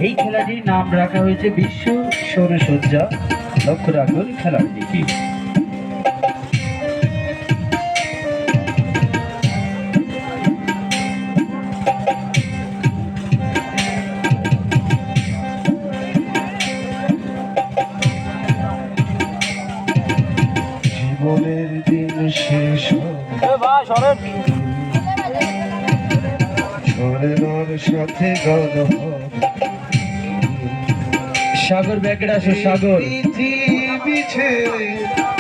এই খেলাটির নাম রাখা হয়েছে বিশ্ব সৌরসজ্জা। লক্ষ্য রাখুন খেলার দিকে। জীবনের দিন শেষ ঝরেনার সাথে গান সাগর ব্যাগড়া আসো সাগর। পৃথিবী ছেড়ে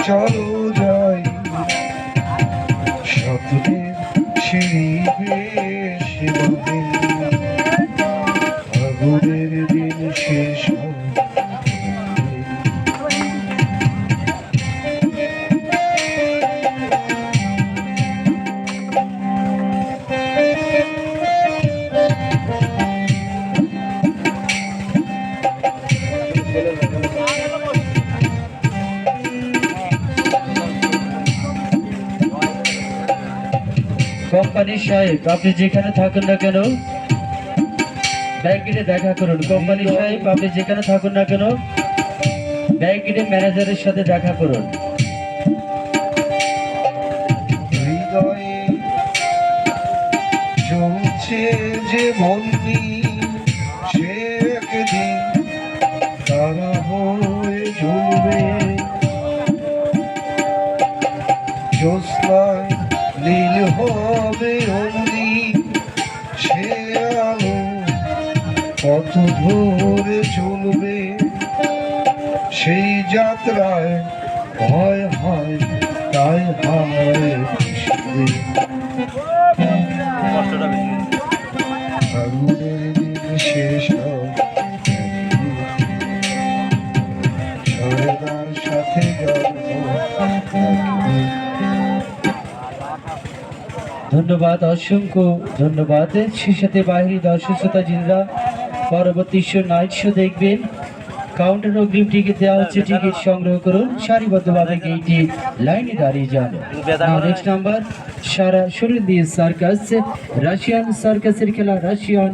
চলো যাই স্বপ্নের সিঁড়ি বেশি আগুনের দিন শেষ কোম্পানির সাহেব আপনি যেখানে থাকুন না কেন ব্যাংকে দেখা করুন। কোম্পানির সাহেব আপনি যেখানে থাকুন না কেন ব্যাংকের ম্যানেজারের সাথে দেখা করুন। হৃদয়ে চলছে যে মন্দি সে একদিন তারা হয়ে জ্বলবে জ্যোৎস্নায় নীল হবে অগ্নি সে আলো কত ধরে চলবে সেই যাত্রায় ভয় হয় তাই হয় আগুনের দিন শেষ ঝরেনার সাথে ধন্যবাদ, অসংখ্য ধন্যবাদ। সেই সাথে বাহিনী দর্শক শ্রোতা যিনিরা পরবর্তী শো নাইট শো দেখবেন, কাউন্টার অগ্রিম টিকিট দেওয়া হচ্ছে, টিকিট সংগ্রহ করুন, সারিবদ্ধভাবে গেইটে লাইনে দাঁড়িয়ে যান। নেক্সট নাম্বার সারা শরীর দিয়ে সার্কাস, রাশিয়ান সার্কাসের খেলা রাশিয়ান